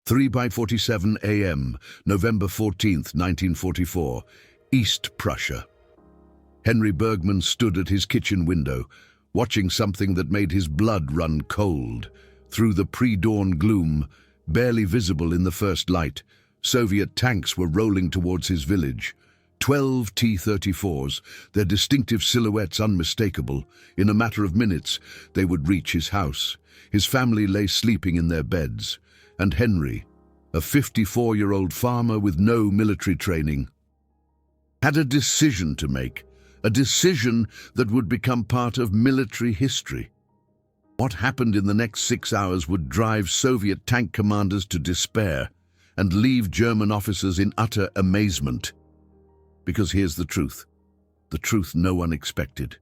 3:47 a.m., November 14th, 1944, East Prussia. Henry Bergman stood at his kitchen window, watching something that made his blood run cold. Through the pre-dawn gloom, barely visible in the first light, Soviet tanks were rolling towards his village. 12 T-34s, their distinctive silhouettes unmistakable. In a matter of minutes, they would reach his house. His family lay sleeping in their beds. And Henry, a 54-year-old farmer with no military training, had a decision to make, a decision that would become part of military history. What happened in the next 6 hours would drive Soviet tank commanders to despair and leave German officers in utter amazement. Because here's the truth no one expected.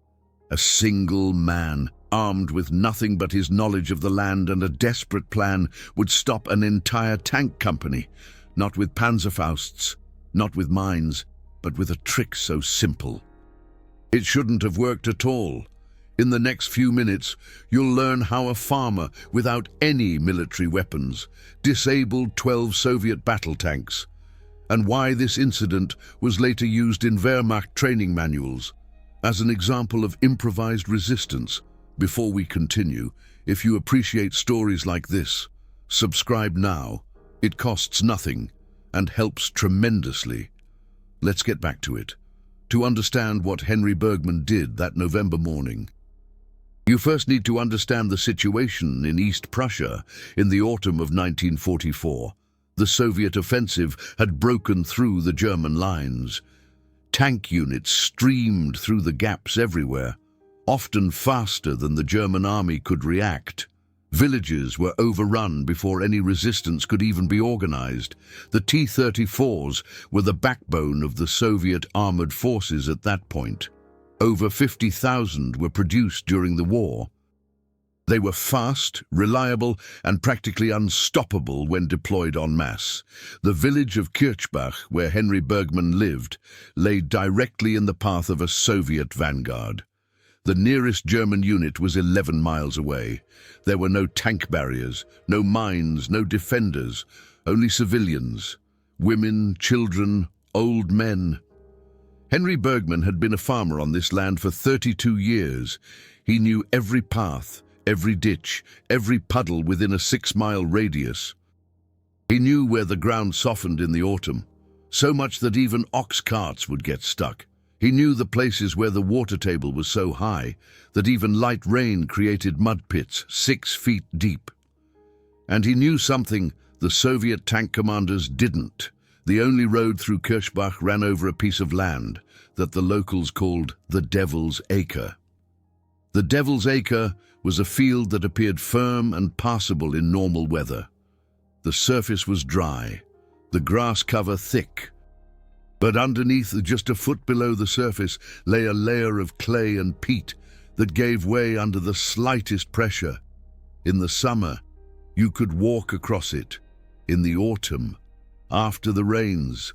A single man, armed with nothing but his knowledge of the land and a desperate plan, would stop an entire tank company, not with Panzerfausts, not with mines, but with a trick so simple. It shouldn't have worked at all. In the next few minutes, you'll learn how a farmer without any military weapons disabled 12 Soviet battle tanks, and why this incident was later used in Wehrmacht training manuals as an example of improvised resistance. Before we continue, if you appreciate stories like this, subscribe now. It costs nothing and helps tremendously. Let's get back to it. To understand what Henry Bergman did that November morning, you first need to understand the situation in East Prussia in the autumn of 1944. The Soviet offensive had broken through the German lines. Tank units streamed through the gaps everywhere, often faster than the German army could react. Villages were overrun before any resistance could even be organized. The T-34s were the backbone of the Soviet armored forces at that point. Over 50,000 were produced during the war. They were fast, reliable, and practically unstoppable when deployed en masse. The village of Kirchbach, where Henry Bergman lived, lay directly in the path of a Soviet vanguard. The nearest German unit was 11 miles away. There were no tank barriers, no mines, no defenders, only civilians, women, children, old men. Henry Bergman had been a farmer on this land for 32 years. He knew every path, every ditch, every puddle within a 6-mile radius. He knew where the ground softened in the autumn, so much that even ox carts would get stuck. He knew the places where the water table was so high that even light rain created mud pits 6 feet deep. And he knew something the Soviet tank commanders didn't. The only road through Kirchbach ran over a piece of land that the locals called the Devil's Acre. The Devil's Acre was a field that appeared firm and passable in normal weather. The surface was dry, the grass cover thick, but underneath, just a foot below the surface, lay a layer of clay and peat that gave way under the slightest pressure. In the summer, you could walk across it. In the autumn, after the rains,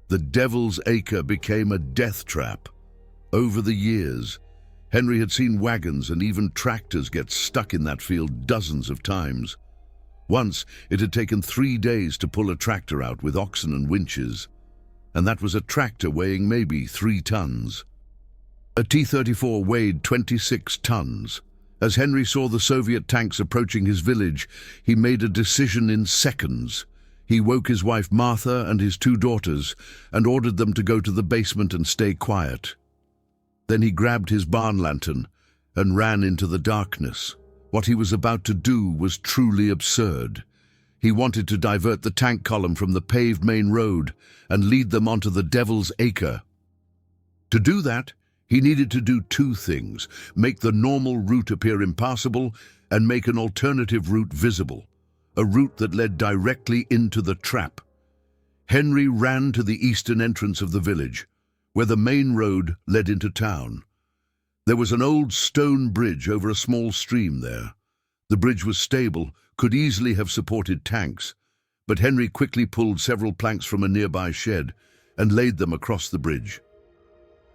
the Devil's Acre became a death trap. Over the years, Henry had seen wagons and even tractors get stuck in that field dozens of times. Once, it had taken 3 days to pull a tractor out with oxen and winches, and that was a tractor weighing maybe 3 tons. A T-34 weighed 26 tons. As Henry saw the Soviet tanks approaching his village, he made a decision in seconds. He woke his wife Martha and his 2 daughters and ordered them to go to the basement and stay quiet. Then he grabbed his barn lantern and ran into the darkness. What he was about to do was truly absurd. He wanted to divert the tank column from the paved main road and lead them onto the Devil's Acre. To do that, he needed to do 2 things: make the normal route appear impassable and make an alternative route visible, a route that led directly into the trap. Henry ran to the eastern entrance of the village, where the main road led into town. There was an old stone bridge over a small stream there. The bridge was stable, could easily have supported tanks, but Henry quickly pulled several planks from a nearby shed and laid them across the bridge,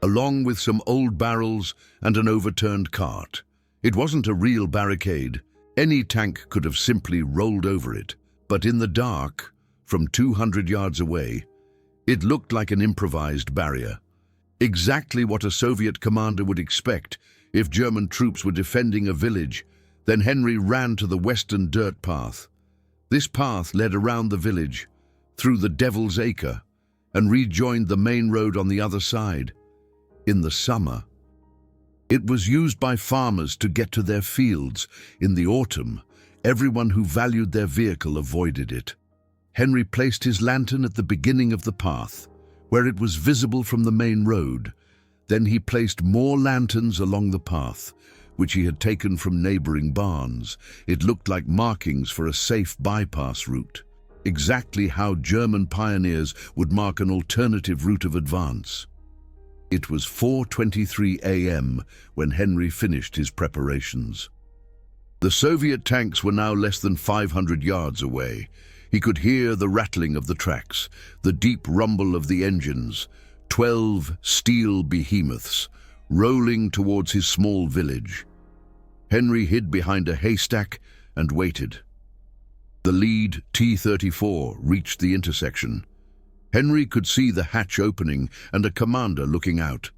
along with some old barrels and an overturned cart. It wasn't a real barricade. Any tank could have simply rolled over it. But in the dark, from 200 yards away, it looked like an improvised barrier. Exactly what a Soviet commander would expect if German troops were defending a village. Then Henry ran to the western dirt path. This path led around the village, through the Devil's Acre, and rejoined the main road on the other side. In the summer, it was used by farmers to get to their fields. In the autumn, everyone who valued their vehicle avoided it. Henry placed his lantern at the beginning of the path, where it was visible from the main road. Then he placed more lanterns along the path, which he had taken from neighboring barns. It looked like markings for a safe bypass route, exactly how German pioneers would mark an alternative route of advance. It was 4:23 a.m. when Henry finished his preparations. The Soviet tanks were now less than 500 yards away. He could hear the rattling of the tracks, the deep rumble of the engines, 12 steel behemoths rolling towards his small village. Henry hid behind a haystack and waited. The lead T-34 reached the intersection. Henry could see the hatch opening and a commander looking out.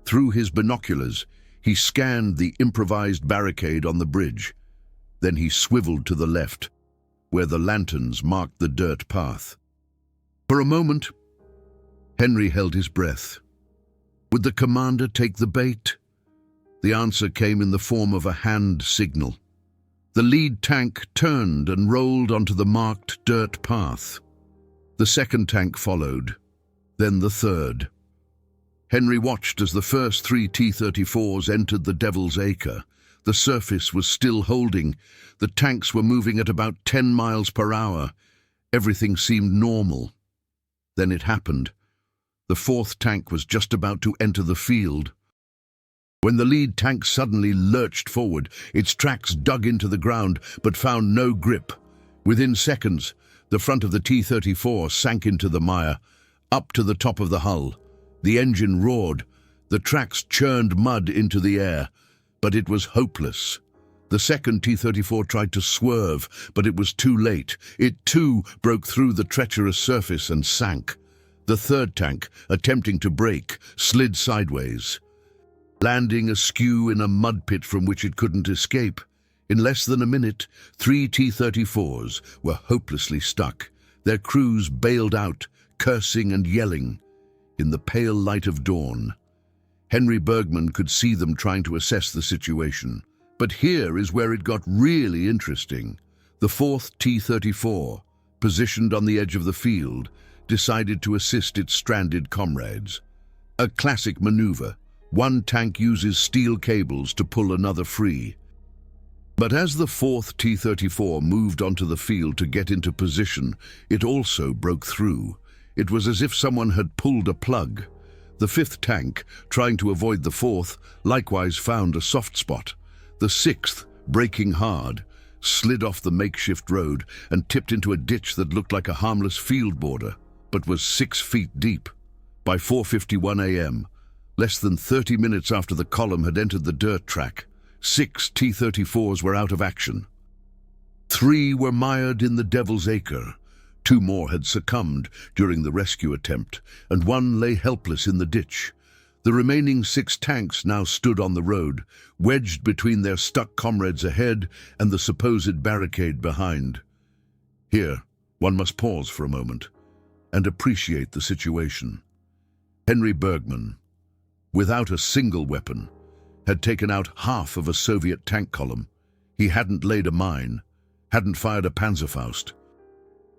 Through his binoculars, he scanned the improvised barricade on the bridge. Then he swiveled to the left, where the lanterns marked the dirt path. For a moment, Henry held his breath. Would the commander take the bait? The answer came in the form of a hand signal. The lead tank turned and rolled onto the marked dirt path. The second tank followed, then the third. Henry watched as the first 3 T-34s entered the Devil's Acre. The surface was still holding. The tanks were moving at about 10 miles per hour. Everything seemed normal. Then it happened. The fourth tank was just about to enter the field. When the lead tank suddenly lurched forward, its tracks dug into the ground but found no grip. Within seconds, the front of the T-34 sank into the mire, up to the top of the hull. The engine roared. The tracks churned mud into the air, but it was hopeless. The second T-34 tried to swerve, but it was too late. It too broke through the treacherous surface and sank. The third tank, attempting to brake, slid sideways, landing askew in a mud pit from which it couldn't escape. In less than a minute, 3 T-34s were hopelessly stuck. Their crews bailed out, cursing and yelling. In the pale light of dawn, Henry Bergman could see them trying to assess the situation. But here is where it got really interesting. The fourth T-34, positioned on the edge of the field, decided to assist its stranded comrades. A classic maneuver. One tank uses steel cables to pull another free. But as the fourth T-34 moved onto the field to get into position, it also broke through. It was as if someone had pulled a plug. The fifth tank, trying to avoid the fourth, likewise found a soft spot. The sixth, braking hard, slid off the makeshift road and tipped into a ditch that looked like a harmless field border, but was 6 feet deep. By 4:51 a.m., less than 30 minutes after the column had entered the dirt track, 6 T-34s were out of action. 3 were mired in the Devil's Acre. 2 more had succumbed during the rescue attempt, and 1 lay helpless in the ditch. The remaining 6 tanks now stood on the road, wedged between their stuck comrades ahead and the supposed barricade behind. Here, one must pause for a moment and appreciate the situation. Henry Bergman, without a single weapon, had taken out half of a Soviet tank column. He hadn't laid a mine, hadn't fired a Panzerfaust,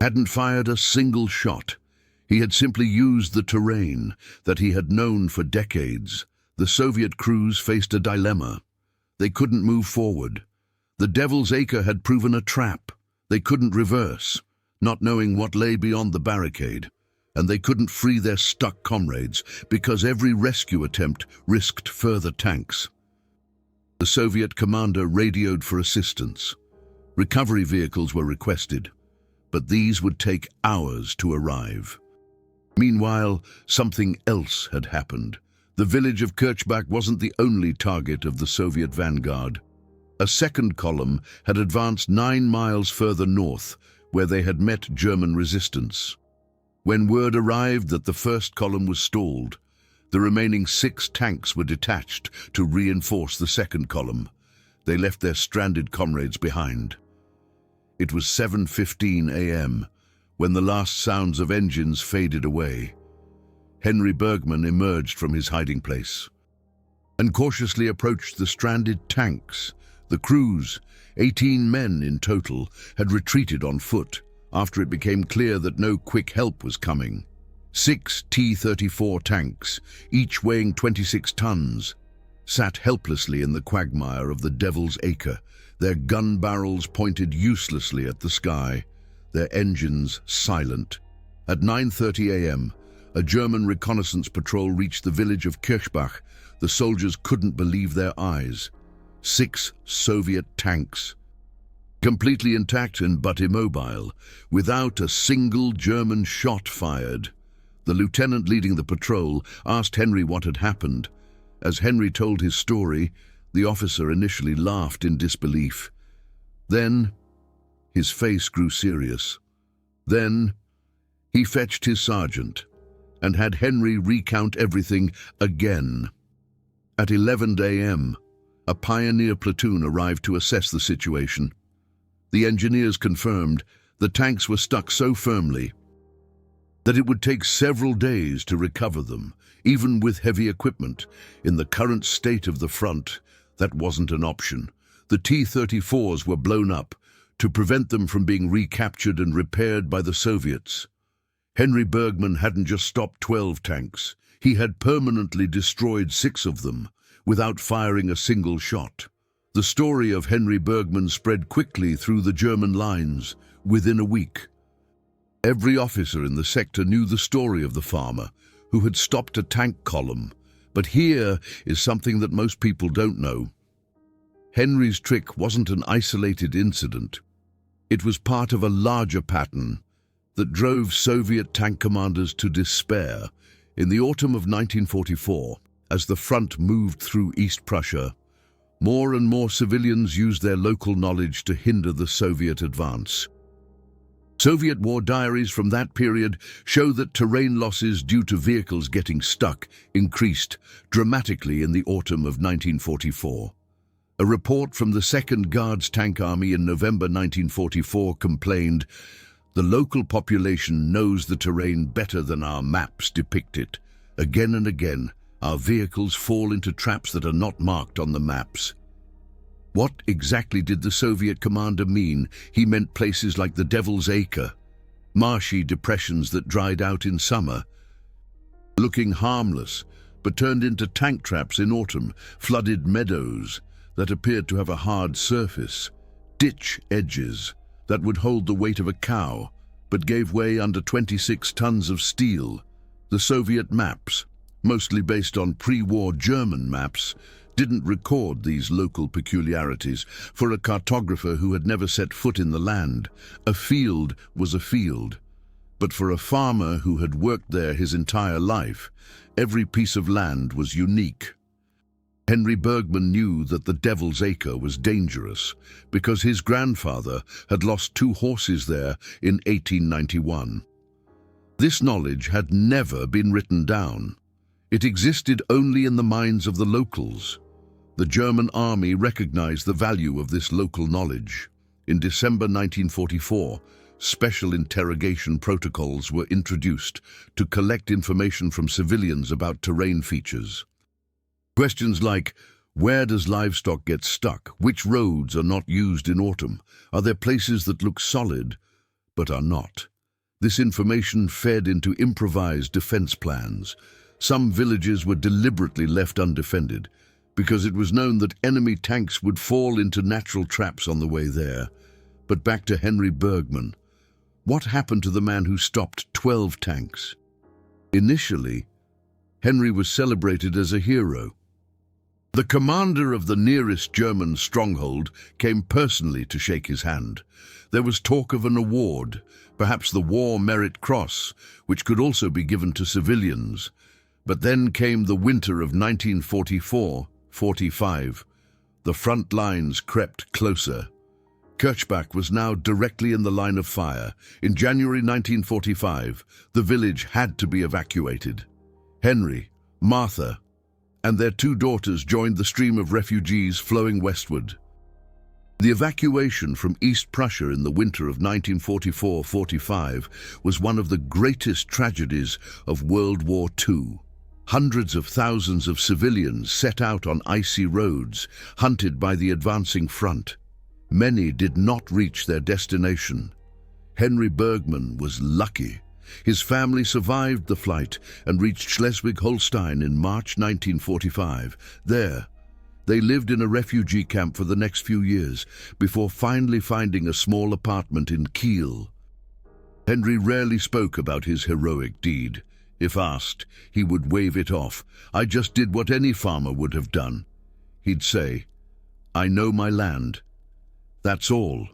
hadn't fired a single shot. He had simply used the terrain that he had known for decades. The Soviet crews faced a dilemma. They couldn't move forward. The Devil's Acre had proven a trap. They couldn't reverse, not knowing what lay beyond the barricade. And they couldn't free their stuck comrades because every rescue attempt risked further tanks. The Soviet commander radioed for assistance. Recovery vehicles were requested, but these would take hours to arrive. Meanwhile, something else had happened. The village of Kirchbach wasn't the only target of the Soviet vanguard. A second column had advanced 9 miles further north, where they had met German resistance. When word arrived that the first column was stalled, the remaining 6 tanks were detached to reinforce the second column. They left their stranded comrades behind. It was 7:15 a.m. when the last sounds of engines faded away. Henry Bergman emerged from his hiding place and cautiously approached the stranded tanks. The crews, 18 men in total, had retreated on foot after it became clear that no quick help was coming. 6 T-34 tanks, each weighing 26 tons, sat helplessly in the quagmire of the Devil's Acre, their gun barrels pointed uselessly at the sky, their engines silent. At 9:30 a.m., a German reconnaissance patrol reached the village of Kirchbach. The soldiers couldn't believe their eyes. 6 Soviet tanks, completely intact and but immobile, without a single German shot fired. The lieutenant leading the patrol asked Henry what had happened. As Henry told his story, the officer initially laughed in disbelief. Then his face grew serious. Then he fetched his sergeant and had Henry recount everything again. At 11 a.m., a pioneer platoon arrived to assess the situation. The engineers confirmed the tanks were stuck so firmly that it would take several days to recover them, even with heavy equipment. In the current state of the front, that wasn't an option. The T-34s were blown up to prevent them from being recaptured and repaired by the Soviets. Henry Bergman hadn't just stopped 12 tanks. He had permanently destroyed 6 of them without firing a single shot. The story of Henry Bergman spread quickly through the German lines within a week. Every officer in the sector knew the story of the farmer who had stopped a tank column. But here is something that most people don't know. Henry's trick wasn't an isolated incident. It was part of a larger pattern that drove Soviet tank commanders to despair. In the autumn of 1944, as the front moved through East Prussia, more and more civilians used their local knowledge to hinder the Soviet advance. Soviet war diaries from that period show that terrain losses due to vehicles getting stuck increased dramatically in the autumn of 1944. A report from the 2nd Guards Tank Army in November 1944 complained, "The local population knows the terrain better than our maps depict it. Again and again, our vehicles fall into traps that are not marked on the maps." What exactly did the Soviet commander mean? He meant places like the Devil's Acre, marshy depressions that dried out in summer, looking harmless, but turned into tank traps in autumn, flooded meadows that appeared to have a hard surface, ditch edges that would hold the weight of a cow, but gave way under 26 tons of steel. The Soviet maps, mostly based on pre-war German maps, didn't record these local peculiarities. For a cartographer who had never set foot in the land, a field was a field. But for a farmer who had worked there his entire life, every piece of land was unique. Henry Bergman knew that the Devil's Acre was dangerous because his grandfather had lost 2 horses there in 1891. This knowledge had never been written down. It existed only in the minds of the locals. The German army recognized the value of this local knowledge. In December 1944, special interrogation protocols were introduced to collect information from civilians about terrain features. Questions like, where does livestock get stuck? Which roads are not used in autumn? Are there places that look solid but are not? This information fed into improvised defense plans. Some villages were deliberately left undefended because it was known that enemy tanks would fall into natural traps on the way there. But back to Henry Bergman. What happened to the man who stopped 12 tanks? Initially, Henry was celebrated as a hero. The commander of the nearest German stronghold came personally to shake his hand. There was talk of an award, perhaps the War Merit Cross, which could also be given to civilians. But then came the winter of 1944-45. The front lines crept closer. Kirchbach was now directly in the line of fire. In January 1945, the village had to be evacuated. Henry, Martha, and their two daughters joined the stream of refugees flowing westward. The evacuation from East Prussia in the winter of 1944-45 was one of the greatest tragedies of World War II. Hundreds of thousands of civilians set out on icy roads, hunted by the advancing front. Many did not reach their destination. Henry Bergman was lucky. His family survived the flight and reached Schleswig-Holstein in March 1945. There, they lived in a refugee camp for the next few years, before finally finding a small apartment in Kiel. Henry rarely spoke about his heroic deed. If asked, he would wave it off. "I just did what any farmer would have done." He'd say, "I know my land. That's all."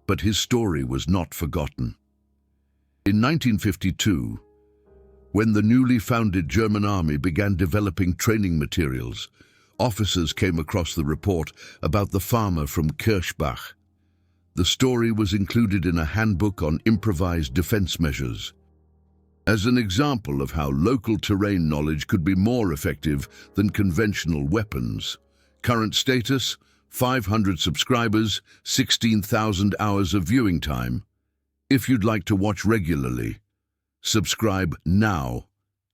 But his story was not forgotten. In 1952, when the newly founded German army began developing training materials, officers came across the report about the farmer from Kirchbach. The story was included in a handbook on improvised defense measures. As an example of how local terrain knowledge could be more effective than conventional weapons. Current status: 500 subscribers, 16,000 hours of viewing time. If you'd like to watch regularly, subscribe now.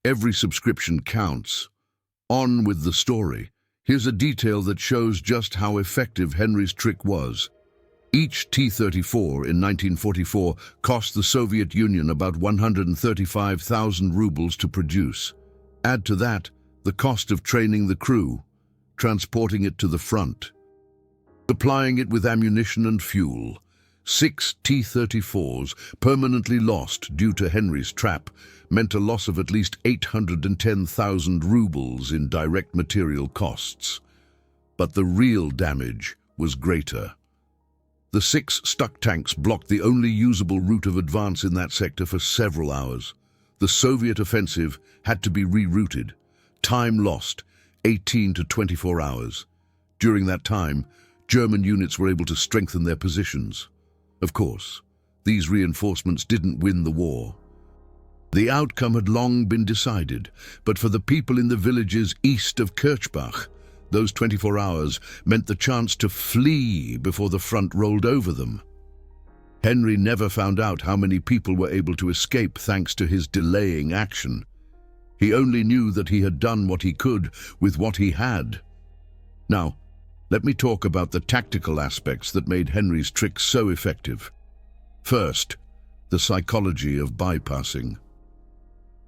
Every subscription counts. On with the story. Here's a detail that shows just how effective Henry's trick was. Each T-34 in 1944 cost the Soviet Union about 135,000 rubles to produce. Add to that the cost of training the crew, transporting it to the front, supplying it with ammunition and fuel. 6 T-34s permanently lost due to Henry's trap meant a loss of at least 810,000 rubles in direct material costs. But the real damage was greater. The 6 stuck tanks blocked the only usable route of advance in that sector for several hours. The Soviet offensive had to be rerouted. Time lost: 18 to 24 hours. During that time, German units were able to strengthen their positions. Of course, these reinforcements didn't win the war. The outcome had long been decided, but for the people in the villages east of Kirchbach, those 24 hours meant the chance to flee before the front rolled over them. Henry never found out how many people were able to escape thanks to his delaying action. He only knew that he had done what he could with what he had. Now, let me talk about the tactical aspects that made Henry's trick so effective. First, the psychology of bypassing.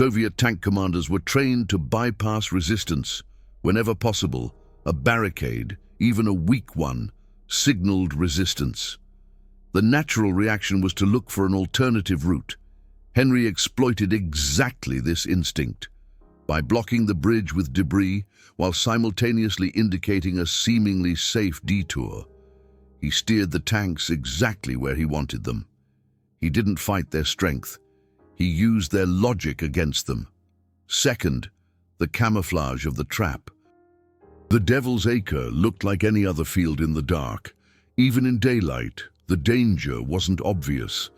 Soviet tank commanders were trained to bypass resistance. Whenever possible, a barricade, even a weak one, signaled resistance. The natural reaction was to look for an alternative route. Henry exploited exactly this instinct. By blocking the bridge with debris, while simultaneously indicating a seemingly safe detour, he steered the tanks exactly where he wanted them. He didn't fight their strength. He used their logic against them. Second, the camouflage of the trap. The Devil's Acre looked like any other field in the dark. Even in daylight, the danger wasn't obvious.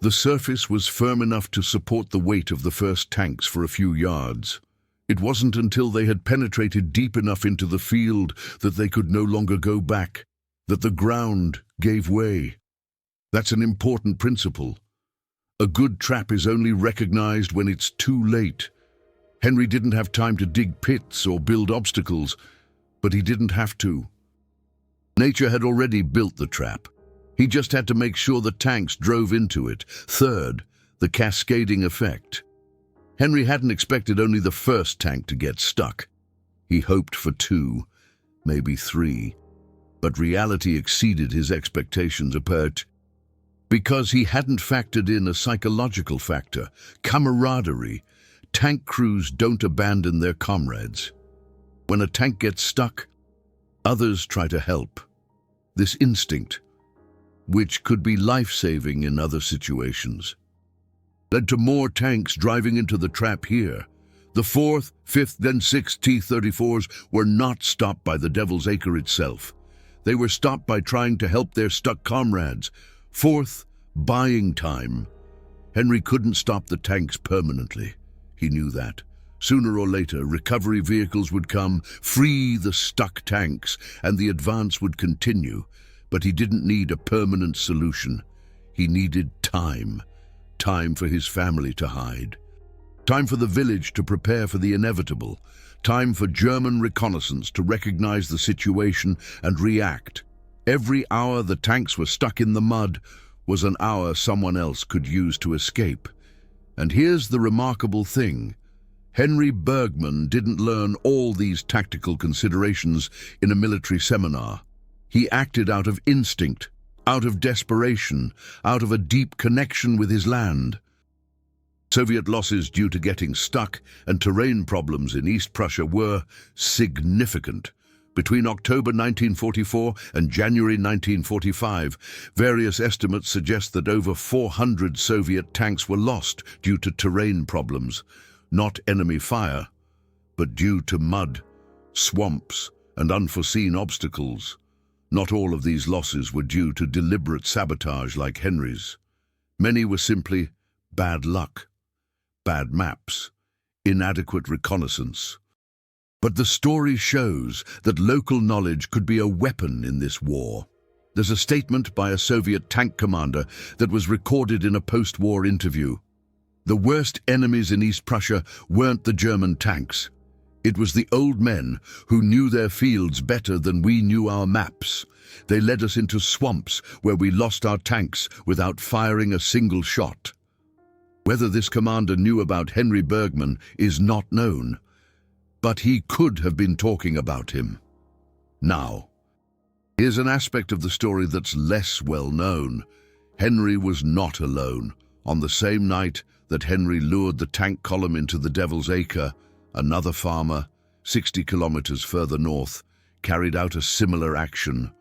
The surface was firm enough to support the weight of the first tanks for a few yards. It wasn't until they had penetrated deep enough into the field that they could no longer go back, that the ground gave way. That's an important principle. A good trap is only recognized when it's too late. Henry didn't have time to dig pits or build obstacles, but he didn't have to. Nature had already built the trap. He just had to make sure the tanks drove into it. Third, the cascading effect. Henry hadn't expected only the first tank to get stuck. He hoped for 2, maybe 3. But reality exceeded his expectations apart because he hadn't factored in a psychological factor, camaraderie. Tank crews don't abandon their comrades. When a tank gets stuck, others try to help. This instinct, which could be life-saving in other situations, led to more tanks driving into the trap here. The 4th, 5th, then 6th T-34s were not stopped by the Devil's Acre itself. They were stopped by trying to help their stuck comrades. Fourth, buying time. Henry couldn't stop the tanks permanently. He knew that. Sooner or later, recovery vehicles would come, free the stuck tanks, and the advance would continue. But he didn't need a permanent solution. He needed time. Time for his family to hide. Time for the village to prepare for the inevitable. Time for German reconnaissance to recognize the situation and react. Every hour the tanks were stuck in the mud was an hour someone else could use to escape. And here's the remarkable thing. Henry Bergman didn't learn all these tactical considerations in a military seminar. He acted out of instinct, out of desperation, out of a deep connection with his land. Soviet losses due to getting stuck and terrain problems in East Prussia were significant. Between October 1944 and January 1945, various estimates suggest that over 400 Soviet tanks were lost due to terrain problems, not enemy fire, but due to mud, swamps, and unforeseen obstacles. Not all of these losses were due to deliberate sabotage like Henry's. Many were simply bad luck. Bad maps, inadequate reconnaissance. But the story shows that local knowledge could be a weapon in this war. There's a statement by a Soviet tank commander that was recorded in a post-war interview. The worst enemies in East Prussia weren't the German tanks. It was the old men who knew their fields better than we knew our maps. They led us into swamps where we lost our tanks without firing a single shot. Whether this commander knew about Henry Bergman is not known, but he could have been talking about him. Now, here's an aspect of the story that's less well known. Henry was not alone. On the same night that Henry lured the tank column into the Devil's Acre, another farmer, 60 kilometers further north, carried out a similar action.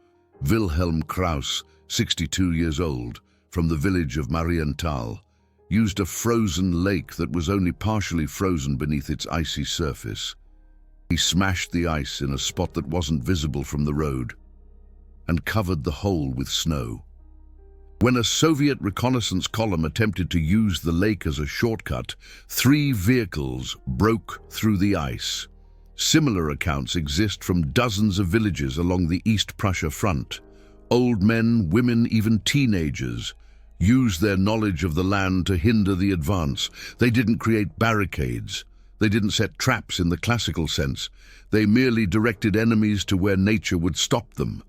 Wilhelm Kraus, 62 years old, from the village of Marienthal, used a frozen lake that was only partially frozen beneath its icy surface. He smashed the ice in a spot that wasn't visible from the road and covered the hole with snow. When a Soviet reconnaissance column attempted to use the lake as a shortcut, 3 vehicles broke through the ice. Similar accounts exist from dozens of villages along the East Prussia front. Old men, women, even teenagers used their knowledge of the land to hinder the advance. They didn't create barricades. They didn't set traps in the classical sense. They merely directed enemies to where nature would stop them.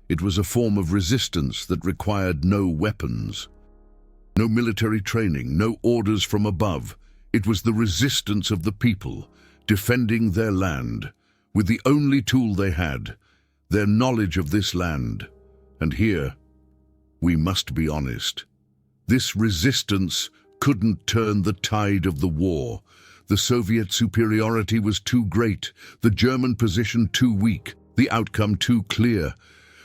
It was a form of resistance that required no weapons. No military training, no orders from above. It was the resistance of the people, defending their land, with the only tool they had, their knowledge of this land. And here, we must be honest. This resistance couldn't turn the tide of the war. The Soviet superiority was too great, the German position too weak, the outcome too clear.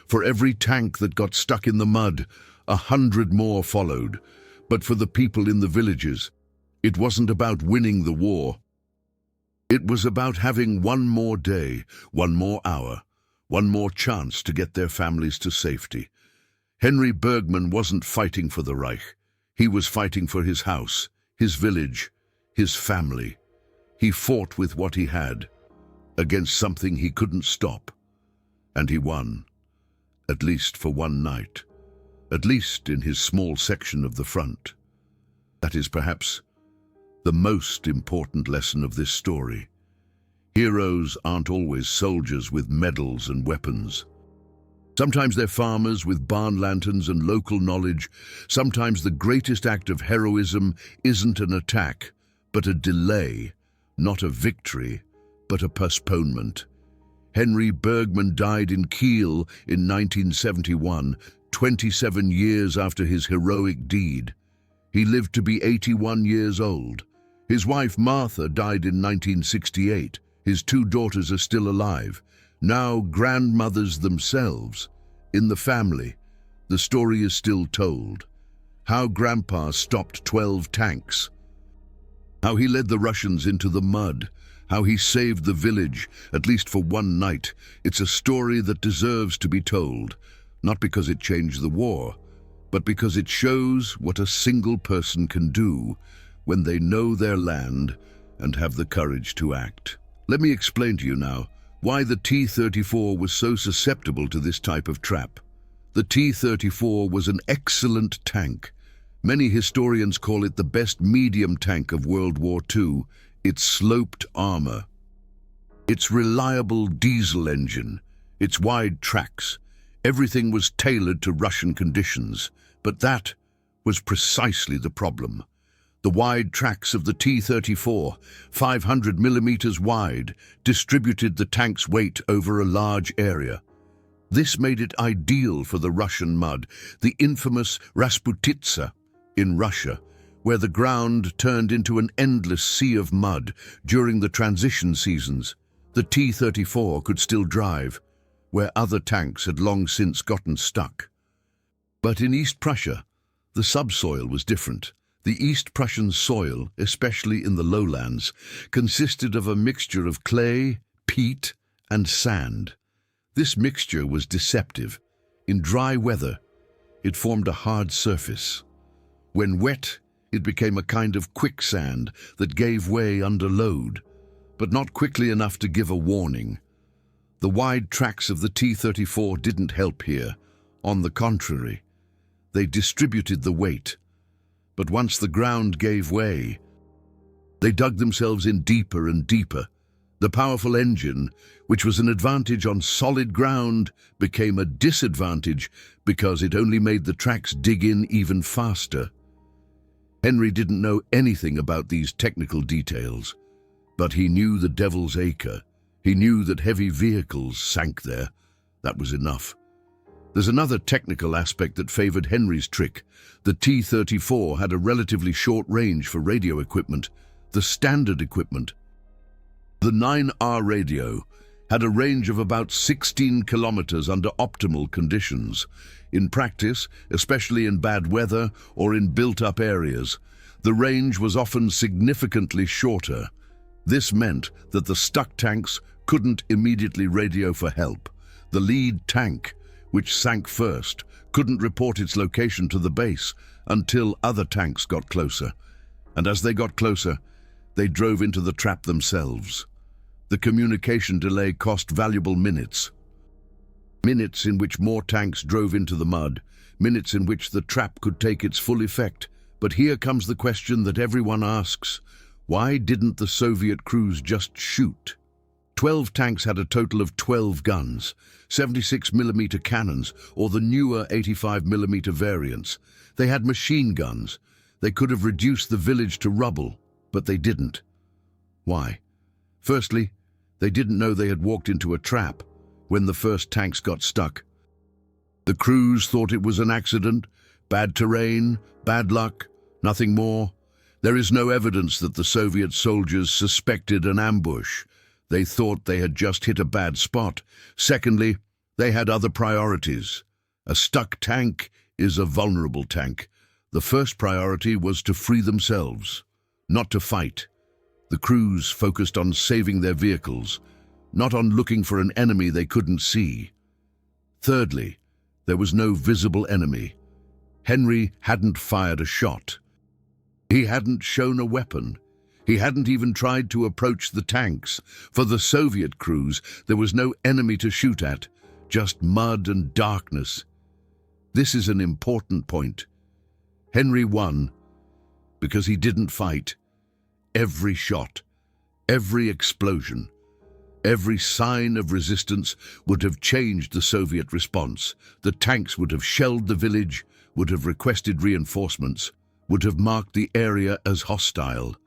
For every tank that got stuck in the mud, 100 more followed. But for the people in the villages, it wasn't about winning the war. It was about having one more day, one more hour, one more chance to get their families to safety. Henry Bergman wasn't fighting for the Reich. He was fighting for his house, his village, his family. He fought with what he had, against something he couldn't stop. And he won, at least for one night, at least in his small section of the front. That is perhaps the most important lesson of this story. Heroes aren't always soldiers with medals and weapons. Sometimes they're farmers with barn lanterns and local knowledge. Sometimes the greatest act of heroism isn't an attack, but a delay, not a victory, but a postponement. Henry Bergman died in Kiel in 1971, 27 years after his heroic deed. He lived to be 81 years old. His wife Martha died in 1968. His 2 daughters are still alive, now grandmothers themselves. In the family, the story is still told. How Grandpa stopped 12 tanks. How he led the Russians into the mud. how he saved the village, at least for one night. It's a story that deserves to be told, not because it changed the war, but because it shows what a single person can do when they know their land and have the courage to act. Let me explain to you now why the T-34 was so susceptible to this type of trap. The T-34 was an excellent tank. Many historians call it the best medium tank of World War II. Its sloped armor, its reliable diesel engine, its wide tracks, everything was tailored to Russian conditions. But that was precisely the problem. The wide tracks of the T-34, 500 millimeters wide, distributed the tank's weight over a large area. This made it ideal for the Russian mud, the infamous Rasputitsa in Russia, where the ground turned into an endless sea of mud during the transition seasons. The T-34 could still drive, where other tanks had long since gotten stuck. But in East Prussia, the subsoil was different. The East Prussian soil, especially in the lowlands, consisted of a mixture of clay, peat, and sand. This mixture was deceptive. In dry weather, it formed a hard surface. When wet, it became a kind of quicksand that gave way under load, but not quickly enough to give a warning. The wide tracks of the T-34 didn't help here. On the contrary, they distributed the weight. But once the ground gave way, they dug themselves in deeper and deeper. The powerful engine, which was an advantage on solid ground, became a disadvantage because it only made the tracks dig in even faster. Henry didn't know anything about these technical details, but he knew the Devil's Acre. He knew that heavy vehicles sank there. That was enough. There's another technical aspect that favored Henry's trick. The T-34 had a relatively short range for radio equipment, the standard equipment. The 9R radio had a range of about 16 kilometers under optimal conditions. In practice, especially in bad weather or in built-up areas, the range was often significantly shorter. This meant that the stuck tanks couldn't immediately radio for help. The lead tank, which sank first, couldn't report its location to the base until other tanks got closer. And as they got closer, they drove into the trap themselves. The communication delay cost valuable minutes. Minutes in which more tanks drove into the mud, minutes in which the trap could take its full effect. But here comes the question that everyone asks: why didn't the Soviet crews just shoot? 12 tanks had a total of 12 guns, 76mm cannons, or the newer 85mm variants. They had machine guns. They could have reduced the village to rubble, but they didn't. Why? Firstly, they didn't know they had walked into a trap when the first tanks got stuck. The crews thought it was an accident, bad terrain, bad luck, nothing more. There is no evidence that the Soviet soldiers suspected an ambush. They thought they had just hit a bad spot. Secondly, they had other priorities. A stuck tank is a vulnerable tank. The first priority was to free themselves, not to fight. The crews focused on saving their vehicles, not on looking for an enemy they couldn't see. Thirdly, there was no visible enemy. Henry hadn't fired a shot. He hadn't shown a weapon. He hadn't even tried to approach the tanks. For the Soviet crews, there was no enemy to shoot at, just mud and darkness. This is an important point. Henry won because he didn't fight. Every shot, every explosion, every sign of resistance would have changed the Soviet response. The tanks would have shelled the village, would have requested reinforcements, would have marked the area as hostile.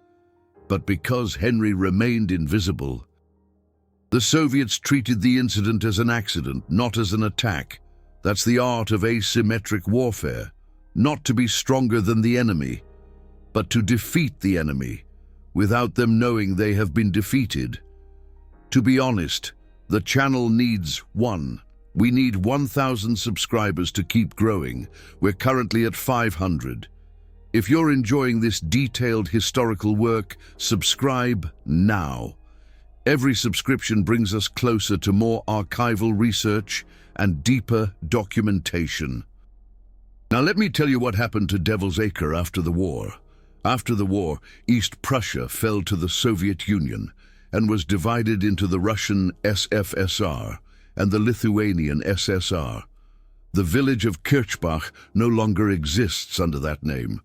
But because Henry remained invisible, the Soviets treated the incident as an accident, not as an attack. That's the art of asymmetric warfare. Not to be stronger than the enemy, but to defeat the enemy without them knowing they have been defeated. To be honest, the channel needs we need 1,000 subscribers to keep growing. We're currently at 500. If you're enjoying this detailed historical work, subscribe now. Every subscription brings us closer to more archival research and deeper documentation. Now let me tell you what happened to Devil's Acre after the war. After the war, East Prussia fell to the Soviet Union and was divided into the Russian SFSR and the Lithuanian SSR. The village of Kirchbach no longer exists under that name.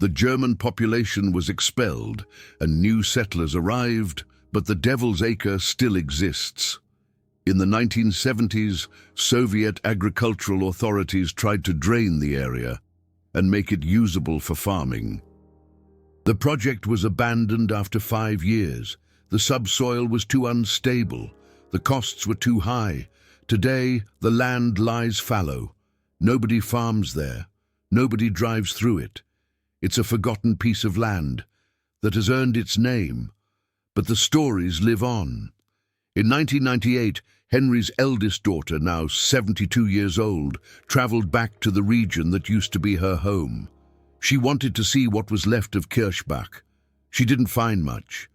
The German population was expelled and new settlers arrived, but the Devil's Acre still exists. In the 1970s, Soviet agricultural authorities tried to drain the area and make it usable for farming. The project was abandoned after 5 years. The subsoil was too unstable. The costs were too high. Today, the land lies fallow. Nobody farms there. Nobody drives through it. It's a forgotten piece of land that has earned its name, but the stories live on. In 1998, Henry's eldest daughter, now 72 years old, traveled back to the region that used to be her home. She wanted to see what was left of Kirchbach. She didn't find much.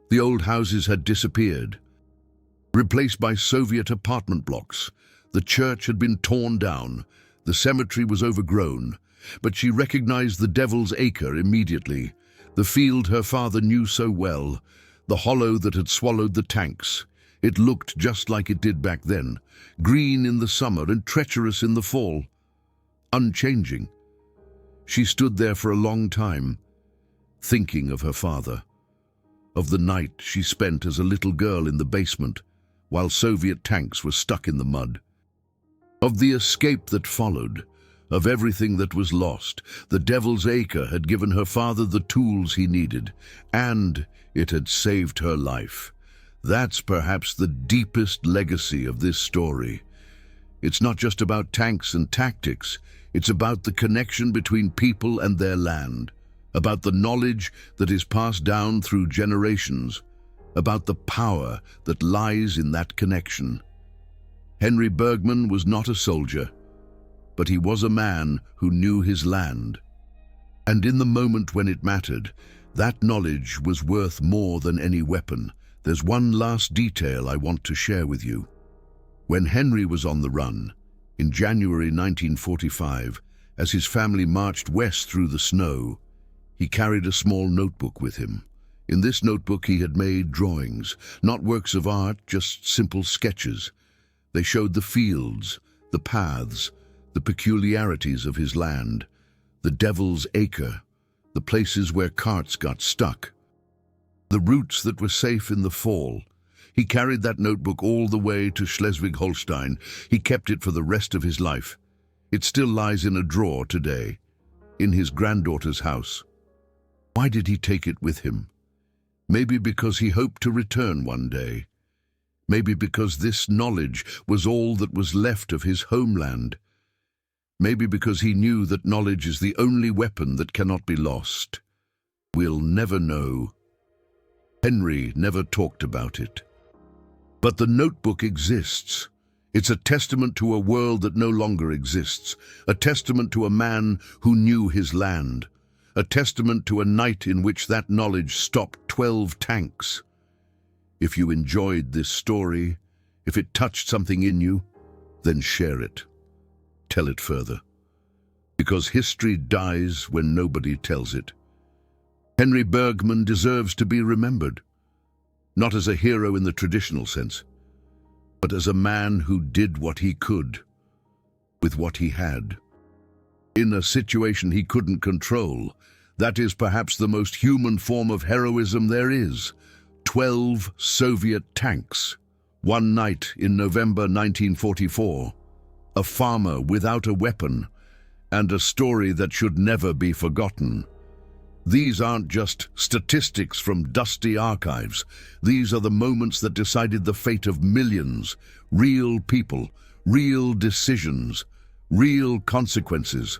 The old houses had disappeared, replaced by Soviet apartment blocks. The church had been torn down. The cemetery was overgrown, but she recognized the Devil's Acre immediately. The field her father knew so well, the hollow that had swallowed the tanks. It looked just like it did back then, green in the summer and treacherous in the fall, unchanging. She stood there for a long time, thinking of her father, of the night she spent as a little girl in the basement while Soviet tanks were stuck in the mud, of the escape that followed, of everything that was lost. The Devil's Acre had given her father the tools he needed, and it had saved her life. That's perhaps the deepest legacy of this story. It's not just about tanks and tactics. It's about the connection between people and their land, about the knowledge that is passed down through generations, about the power that lies in that connection. Henry Bergman was not a soldier, but he was a man who knew his land. And in the moment when it mattered, that knowledge was worth more than any weapon. There's one last detail I want to share with you. When Henry was on the run, in January 1945, as his family marched west through the snow, he carried a small notebook with him. In this notebook he had made drawings, not works of art, just simple sketches. They showed the fields, the paths, the peculiarities of his land, the Devil's Acre, the places where carts got stuck, the routes that were safe in the fall. He carried that notebook all the way to Schleswig-Holstein. He kept it for the rest of his life. It still lies in a drawer today, in his granddaughter's house. Why did he take it with him? Maybe because he hoped to return one day. Maybe because this knowledge was all that was left of his homeland. Maybe because he knew that knowledge is the only weapon that cannot be lost. We'll never know. Henry never talked about it. But the notebook exists. It's a testament to a world that no longer exists, a testament to a man who knew his land, a testament to a night in which that knowledge stopped 12 tanks. If you enjoyed this story, if it touched something in you, then share it. Tell it further. Because history dies when nobody tells it. Henry Bergman deserves to be remembered, not as a hero in the traditional sense, but as a man who did what he could with what he had. In a situation he couldn't control, that is perhaps the most human form of heroism there is. 12 Soviet tanks. One night in November 1944. A farmer without a weapon, and a story that should never be forgotten. These aren't just statistics from dusty archives. These are the moments that decided the fate of millions. Real people, real decisions, real consequences.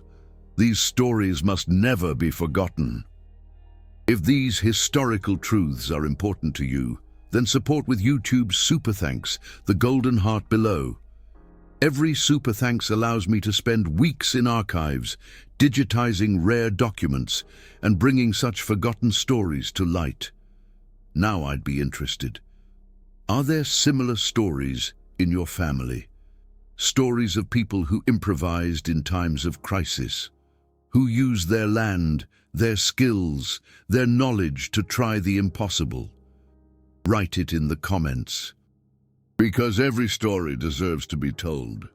These stories must never be forgotten. If these historical truths are important to you, then support with YouTube's Super Thanks, the golden heart below. Every Super Thanks allows me to spend weeks in archives, digitizing rare documents and bringing such forgotten stories to light. Now I'd be interested. Are there similar stories in your family? Stories of people who improvised in times of crisis, who used their land, their skills, their knowledge to try the impossible? Write it in the comments, because every story deserves to be told.